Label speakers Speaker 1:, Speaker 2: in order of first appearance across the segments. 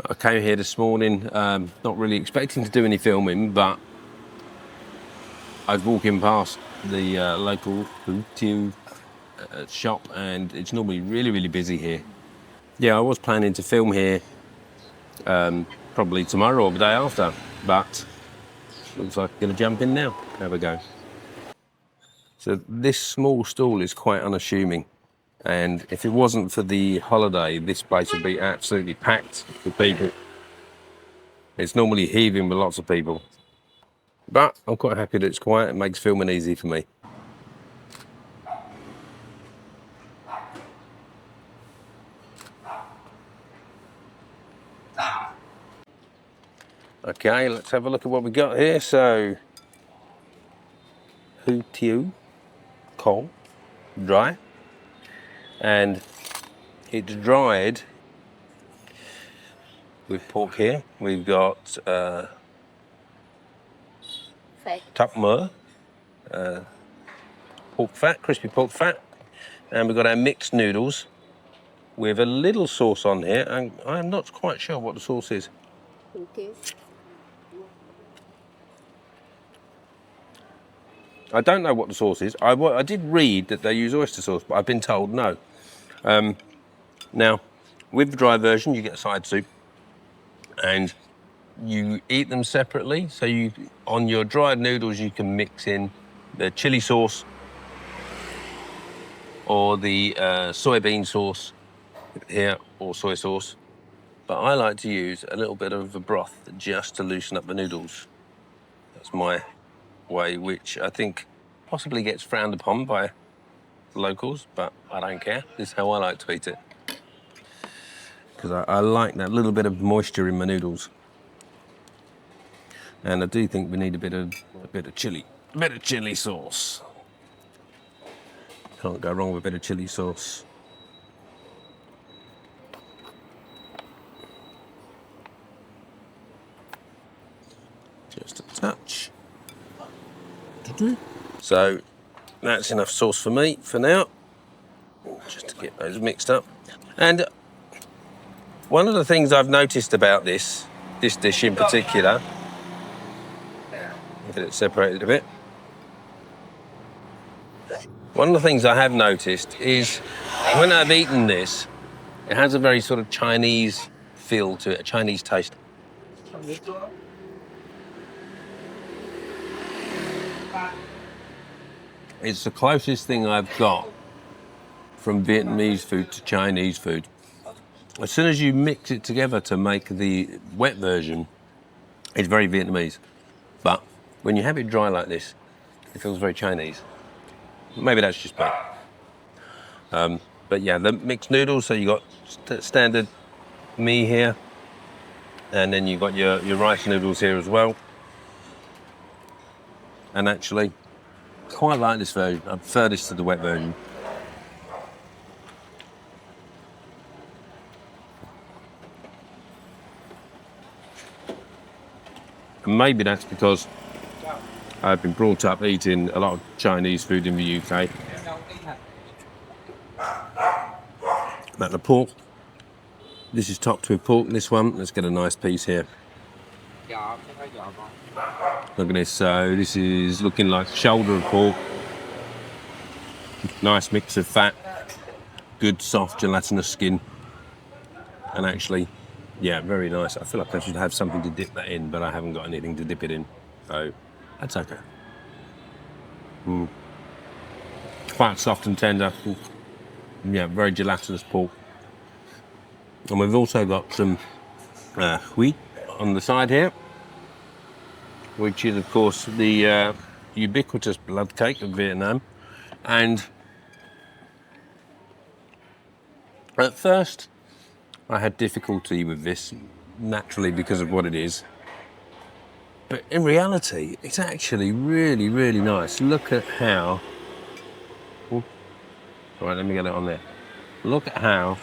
Speaker 1: I came here this morning, not really expecting to do any filming, but I was walking past the local Hu Tieu shop, and it's normally really, really busy here. Yeah, I was planning to film here probably tomorrow or the day after, but looks like I'm going to jump in now. Have a go. So this small stall is quite unassuming, and if it wasn't for the holiday, this place would be absolutely packed with people. It's normally heaving with lots of people, but I'm quite happy that it's quiet. It makes filming easy for me. Okay, let's have a look at what we got here. So, Hu Tieu, coal, dry, and it's dried with pork here. We've got tuck mỡ, pork fat, crispy pork fat, and we've got our mixed noodles with a little sauce on here, and I'm not quite sure what the sauce is.
Speaker 2: Okay.
Speaker 1: I don't know what the sauce is. I did read that they use oyster sauce, but I've been told no. Now, with the dry version, you get a side soup, and you eat them separately. So on your dried noodles, you can mix in the chili sauce or the soybean sauce here, or soy sauce. But I like to use a little bit of a broth just to loosen up the noodles. That's my way, which I think possibly gets frowned upon by locals, but I don't care. This is how I like to eat it. Because I like that little bit of moisture in my noodles. And I do think we need a bit of chili sauce. Can't go wrong with a bit of chili sauce. Just a touch. So that's enough sauce for me for now, just to get those mixed up. And one of the things I've noticed about this dish in particular, get it separated a bit. One of the things I have noticed is when I've eaten this, it has a very sort of Chinese feel to it, a Chinese taste. It's the closest thing I've got from Vietnamese food to Chinese food. As soon as you mix it together to make the wet version, it's very Vietnamese. But when you have it dry like this, it feels very Chinese. Maybe that's just me. But yeah, the mixed noodles, so you got standard mee here, and then you've got your rice noodles here as well. And actually, quite like this version. I prefer this to the wet version. And maybe that's because I've been brought up eating a lot of Chinese food in the UK. But the pork, this is topped with pork, this one. Let's get a nice piece here. Look at this, so this is looking like shoulder of pork. Nice mix of fat, good soft gelatinous skin. And actually, yeah, very nice. I feel like I should have something to dip that in, but I haven't got anything to dip it in. So that's okay. Quite soft and tender. Yeah, very gelatinous pork. And we've also got some Huyết on the side here, which is, of course, the ubiquitous blood cake of Vietnam. And at first, I had difficulty with this, naturally because of what it is. But in reality, it's actually really, really nice. Look at how... All right, let me get it on there. Look at how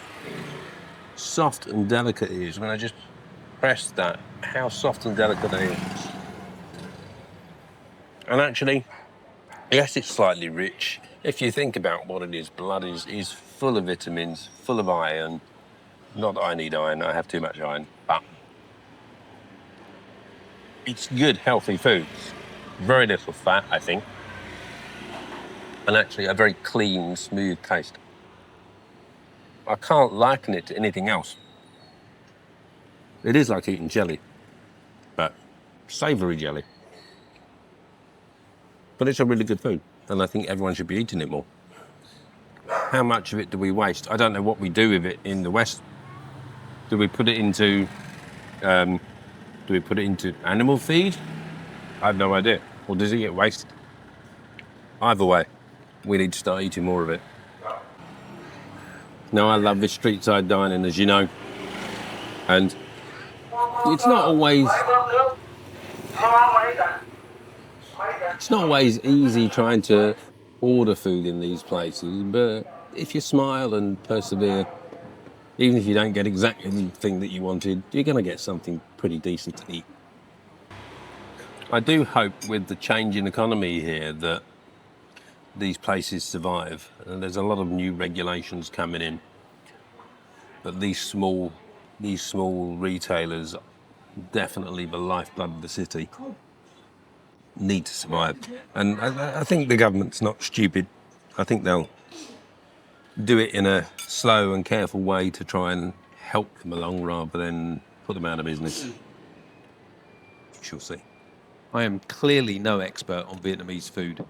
Speaker 1: soft and delicate it is. When I just press that, how soft and delicate it is. And actually, yes, it's slightly rich. If you think about what it is, blood is full of vitamins, full of iron, Not that I need iron, I have too much iron, but it's good, healthy food. Very little fat, I think. And actually a very clean, smooth taste. I can't liken it to anything else. It is like eating jelly, but savoury jelly. But it's a really good food, and I think everyone should be eating it more. How much of it do we waste? I don't know what we do with it in the West. Do we put it into animal feed? I have no idea. Or does it get wasted? Either way, we need to start eating more of it. Now, I love this street side dining, as you know, and it's not always easy trying to order food in these places, but if you smile and persevere, even if you don't get exactly the thing that you wanted, you're going to get something pretty decent to eat. I do hope with the change in economy here that these places survive. And there's a lot of new regulations coming in, but these small retailers, definitely the lifeblood of the city, need to survive. And I think the government's not stupid. I think they'll do it in a slow and careful way to try and help them along rather than put them out of business. She'll see. I am clearly no expert on Vietnamese food,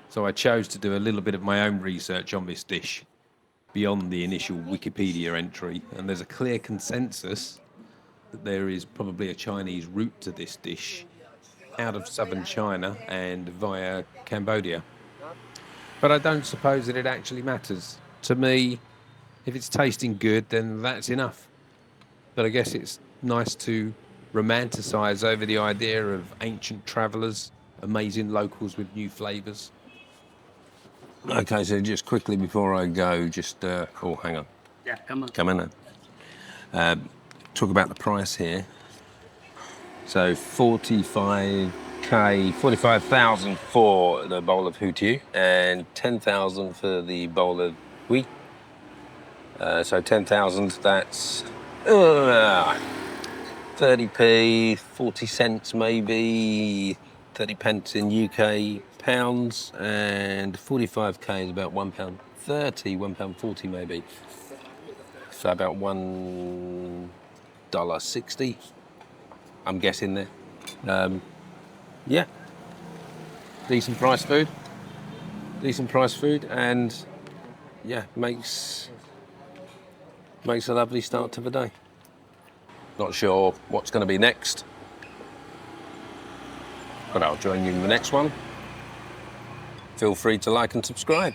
Speaker 1: so I chose to do a little bit of my own research on this dish beyond the initial Wikipedia entry, and there's a clear consensus that there is probably a Chinese root to this dish out of southern China and via Cambodia. But I don't suppose that it actually matters. To me, if it's tasting good, then that's enough. But I guess it's nice to romanticize over the idea of ancient travelers, amazing locals with new flavors. Okay, so just quickly before I go, oh, hang on.
Speaker 2: Yeah, come on.
Speaker 1: Come in then. Talk about the price here. So 45,000 for the bowl of Hu Tieu and 10,000 for the bowl of Huyt. So 10,000, that's 30p, 40 cents maybe, 30 pence in UK pounds, and 45k is about £1.30, £1.40 maybe. So about $1.60, I'm guessing there. Yeah, decent price food, and yeah, makes a lovely start to the day. Not sure what's going to be next, but I'll join you in the next one. Feel free to like and subscribe.